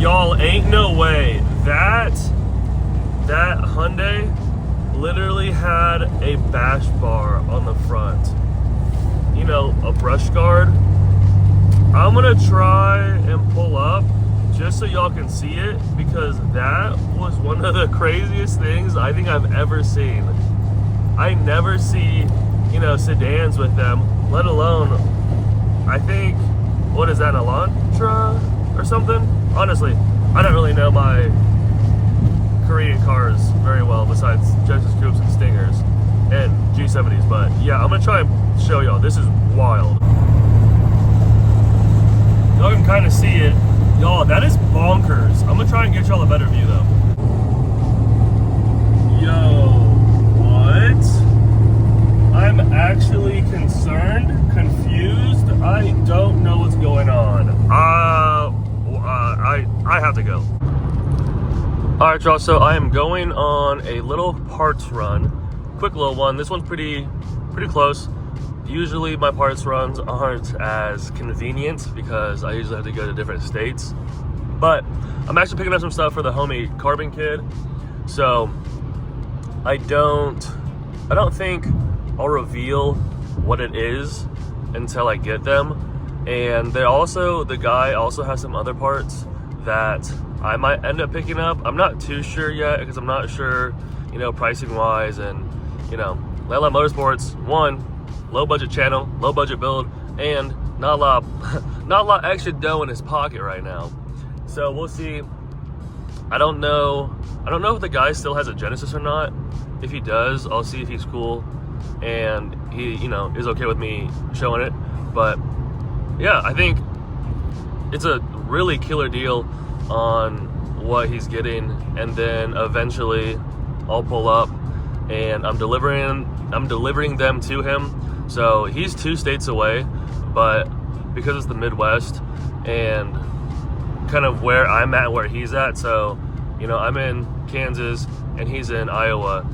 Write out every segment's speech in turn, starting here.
Y'all, ain't no way. That Hyundai literally had a bash bar on the front. You know, a brush guard. I'm gonna try and pull up just so y'all can see it, because that was one of the craziest things I think I've ever seen. I never see, you know, sedans with them, let alone, I think, what is that, an Elantra or something? Honestly, I don't really know my Korean cars very well besides Genesis Coupes and Stingers and G70s, but yeah, I'm gonna try and show y'all. This is wild. Y'all can kind of see it. Y'all, that is bonkers. I'm gonna try and get y'all a better view though. Yo, what? I'm actually concerned, confused. I don't know what's going on. I have to go. All right, y'all, so I am going on a little parts run. Quick little one. This one's pretty close. Usually my parts runs aren't as convenient because I usually have to go to different states. But I'm actually picking up some stuff for the homie Carbon Kid. So I don't think I'll reveal what it is until I get them. And the guy also has some other parts that I might end up picking up. I'm not too sure yet because I'm not sure, you know, pricing wise, and you know, Landlocked Motorsports, one, low budget channel, low budget build, and not a lot extra dough in his pocket right now. So we'll see. I don't know if the guy still has a Genesis or not. If he does, I'll see if he's cool and he, you know, is okay with me showing it. But yeah, I think it's a really killer deal on what he's getting, and then eventually I'll pull up and I'm delivering them to him. So he's 2 states away, but because it's the Midwest and kind of where I'm at, where he's at, so you know, I'm in Kansas and he's in Iowa.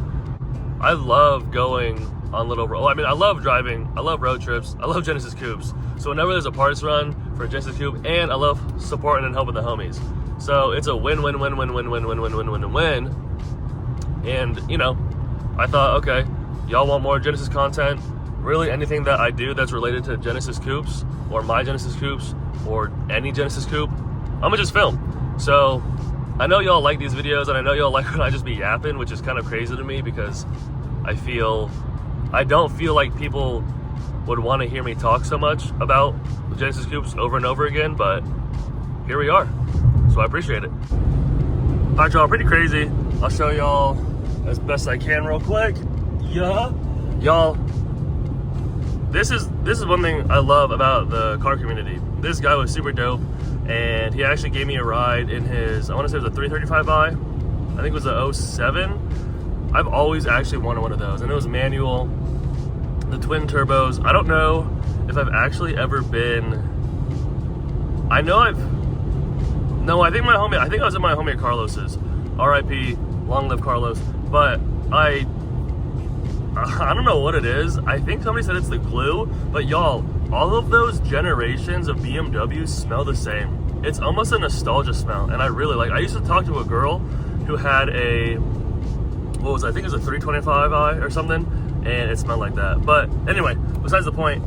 I love going on I love driving, I love road trips, I love Genesis Coupes. So whenever there's a parts run for a Genesis Coupe, and I love supporting and helping the homies. So it's a win-win-win-win-win-win-win-win-win-win. And you know, I thought, okay, y'all want more Genesis content? Really anything that I do that's related to Genesis Coupes or my Genesis Coupes or any Genesis Coupe, I'm gonna just film. So I know y'all like these videos, and I know y'all like when I just be yapping, which is kind of crazy to me because I don't feel like people would want to hear me talk so much about the Genesis Coupes over and over again, but here we are, so I appreciate it. All right, y'all, pretty crazy. I'll show y'all as best I can real quick. Yeah, y'all, this is one thing I love about the car community. This guy was super dope, and he actually gave me a ride in his, I want to say it was a 335i. I think it was a 07. I've always actually wanted one of those, and it was manual, the twin turbos. I don't know if I've actually ever been, I think I was in my homie Carlos's. RIP, long live Carlos. But I don't know what it is. I think somebody said it's the glue, but y'all, all of those generations of BMWs smell the same. It's almost a nostalgia smell, and I really like. I used to talk to a girl who had a, I think it was a 325i or something, and it smelled like that. But anyway, besides the point,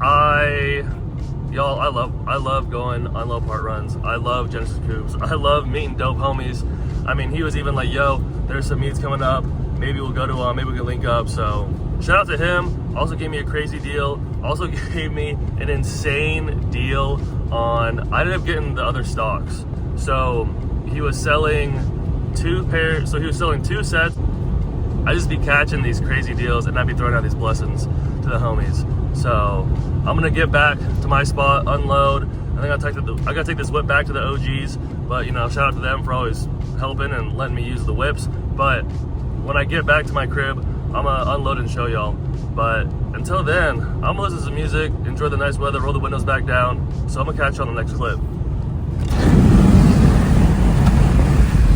I love going on low part runs. I love Genesis Coupes. I love meeting dope homies. I mean, he was even like, yo, there's some meets coming up. Maybe we'll go to maybe we can link up. So shout out to him. Also gave me a crazy deal. Also gave me an insane deal on, I ended up getting the other stocks. So he was selling 2 pairs. So he was selling 2 sets. I just be catching these crazy deals, and I'd be throwing out these blessings to the homies. So I'm gonna get back to my spot, unload. I gotta take this whip back to the OGs. But you know, shout out to them for always helping and letting me use the whips. But when I get back to my crib, I'm gonna unload and show y'all. But until then, I'm gonna listen to some music, enjoy the nice weather, roll the windows back down. So I'm gonna catch you on the next clip.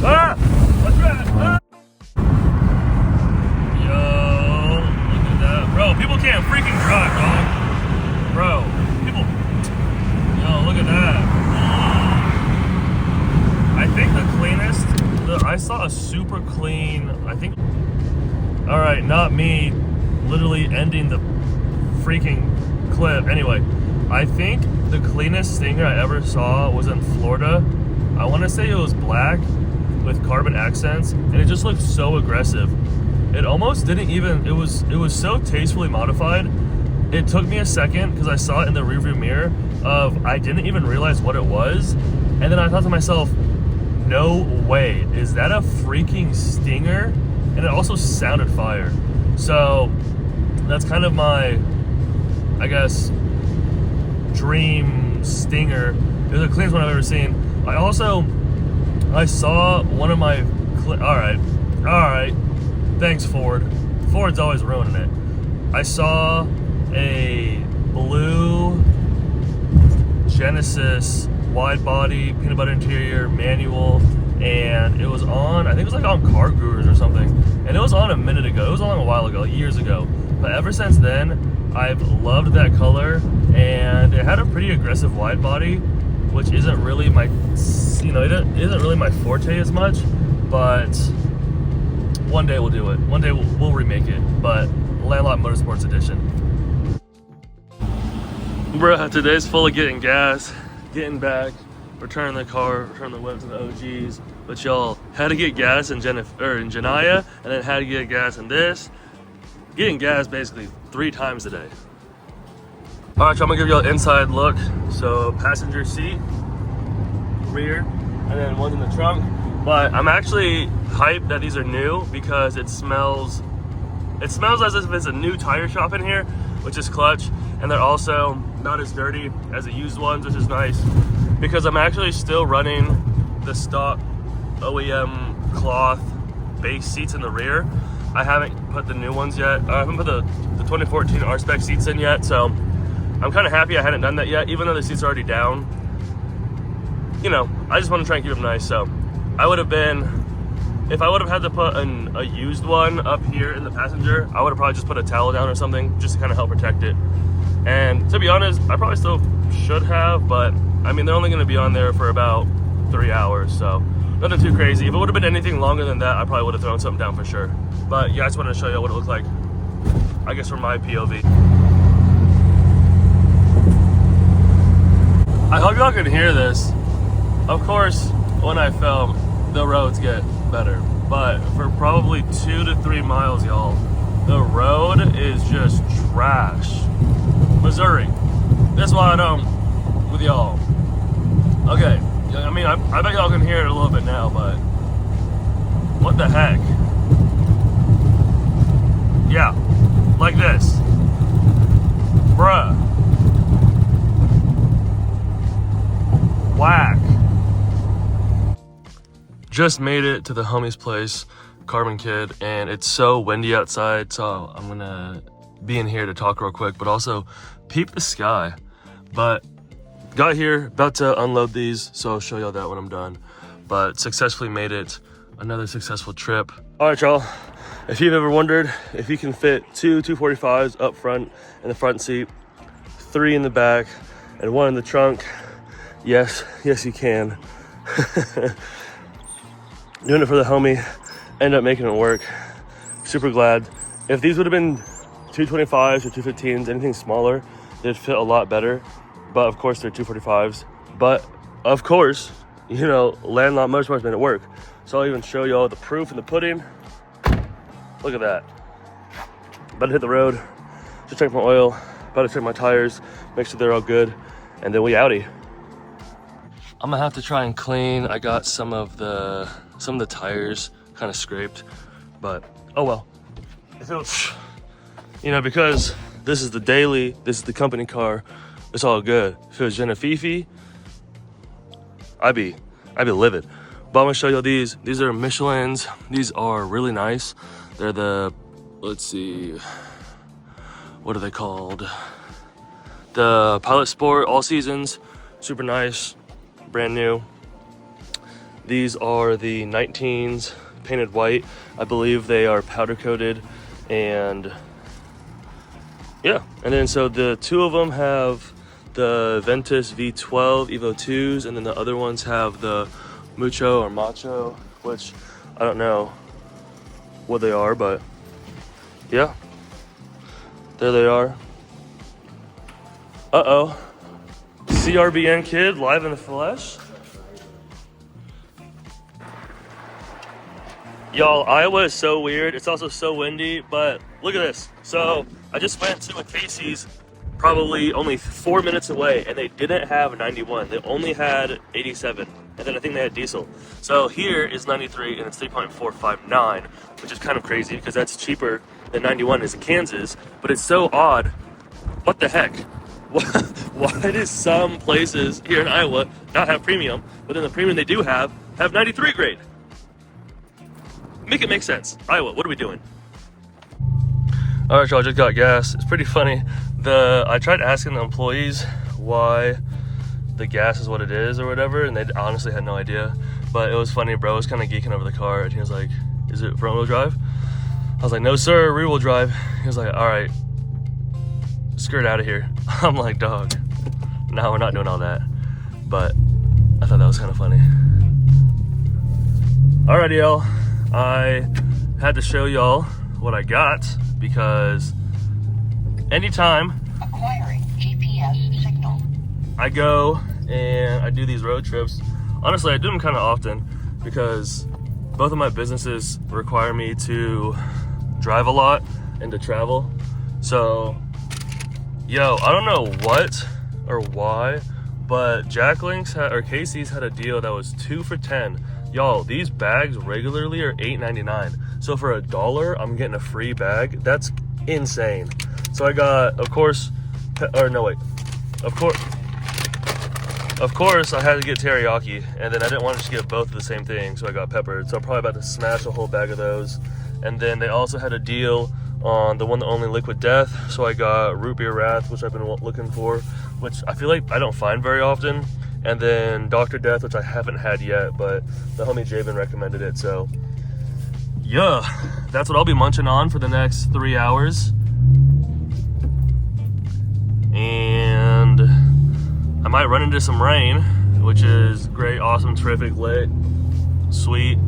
Ah! What's that? Ah! Yo, look at that. Bro, people can't freaking drive, dog. Bro, people. Yo, look at that. I saw a super clean, I think, all right, not me literally ending the freaking clip. Anyway, I think the cleanest Stinger I ever saw was in Florida. I want to say it was black with carbon accents, and it just looked so aggressive. It almost didn't even, it was so tastefully modified. It took me a second because I saw it in the rearview mirror of, I didn't even realize what it was. And then I thought to myself, no way, is that a freaking Stinger? And it also sounded fire. So that's kind of my, I guess, dream Stinger. It was the cleanest one I've ever seen. I saw one of my, all right, thanks Ford. Ford's always ruining it. I saw a blue Genesis wide body, peanut butter interior, manual, and it was on, I think it was like on Car Gurus or something, and it was on a minute ago. It was on a while ago, years ago. But ever since then, I've loved that color, and it had a pretty aggressive wide body, which isn't really my, you know, it isn't really my forte as much, but one day we'll do it. One day we'll remake it, but Landlocked Motorsports Edition. Bruh, today's full of getting gas, getting back, returning the car, returning the whip to the OGs. But y'all had to get gas in Janaya, and then had to get gas in this. Getting gas basically 3 times a day. All right, so I'm gonna give you an inside look. So passenger seat, rear, and then one's in the trunk. But I'm actually hyped that these are new because it smells as if it's a new tire shop in here, which is clutch. And they're also not as dirty as the used ones, which is nice, because I'm actually still running the stock OEM cloth base seats in the rear. I haven't put the new ones yet. I haven't put the 2014 R-Spec seats in yet, so I'm kind of happy I hadn't done that yet, even though the seats are already down. You know, I just want to try and keep them nice. So I would have been, if I would have had to put a used one up here in the passenger, I would have probably just put a towel down or something just to kind of help protect it. And to be honest, I probably still should have, but I mean, they're only going to be on there for about 3 hours, so nothing too crazy. If it would have been anything longer than that, I probably would have thrown something down for sure. But yeah, I just wanted to show you what it looked like, I guess, from my POV. I hope y'all can hear this. Of course, when I film, the roads get better, but for probably 2 to 3 miles, y'all, the road is just trash. Missouri, that's why I'm with y'all. Okay, I mean, I bet y'all can hear it a little bit now, but what the heck? Yeah, like this. Bruh. Whack. Just made it to the homie's place, Carbon Kid, and it's so windy outside, so I'm gonna be in here to talk real quick, but also peep the sky. But got here, about to unload these, so I'll show y'all that when I'm done. But successfully made it. Another successful trip. All right, y'all. If you've ever wondered if you can fit 2 245s up front in the front seat, 3 in the back, and 1 in the trunk, yes, you can. Doing it for the homie, ended up making it work. Super glad. If these would have been 225s or 215s, anything smaller, they'd fit a lot better. But of course they're 245s. But of course, you know, Landlocked Motorsports made it work. So I'll even show y'all the proof in the pudding. Look at that. About to hit the road, just check my oil, about to check my tires, make sure they're all good, and then we outie. I'm gonna have to try and clean. I got some of the tires kind of scraped, but oh well. If it was, you know, because this is the daily, this is the company car, it's all good. If it was Genefifi, I'd be livid. But I'm gonna show you these. These are Michelin's. These are really nice. They're the, let's see, what are they called? The Pilot Sport All Seasons. Super nice, brand new. These are the 19s, painted white. I believe they are powder coated, and yeah. And then so the 2 of them have the Ventus V12 Evo 2s, and then the other ones have the Mucho or Macho, which I don't know what they are, but yeah, there they are. Uh-oh. CRBN kid live in the flesh. Y'all, Iowa is so weird. It's also so windy, but look at this. So I just went to a Casey's probably only 4 minutes away, and they didn't have 91. They only had 87, and then I think they had diesel. So here is 93, and it's 3.459, which is kind of crazy because that's cheaper than 91 is in Kansas, but it's so odd. What the heck? Why do some places here in Iowa not have premium, but then the premium they do have 93 grade? Make it make sense. Iowa, what are we doing? All right, y'all, just got gas. It's pretty funny. I tried asking the employees why the gas is what it is or whatever, and they honestly had no idea. But it was funny, bro. I was kind of geeking over the car, and he was like, "Is it front wheel drive?" I was like, "No, sir, rear wheel drive." He was like, "All right, skirt out of here." I'm like, "Dog, no, we're not doing all that." But I thought that was kind of funny. Alrighty, y'all. I had to show y'all what I got because anytime acquiring GPS signal, I go and I do these road trips, honestly I do them kind of often because both of my businesses require me to drive a lot and to travel. So yo, I don't know what or why, but Jack Link's or Casey's had a deal that was 2 for $10. Y'all, these bags regularly are $8.99. So for $1, I'm getting a free bag. That's insane. So I got, of course, I had to get teriyaki, and then I didn't want to just get both of the same thing, so I got peppered. So I'm probably about to smash a whole bag of those. And then they also had a deal on the one, the only liquid death. So I got root beer wrath, which I've been looking for, which I feel like I don't find very often. And then Dr. Death, which I haven't had yet, but the homie Javen recommended it. So yeah, that's what I'll be munching on for the next 3 hours. And I might run into some rain, which is great, awesome, terrific, lit, sweet.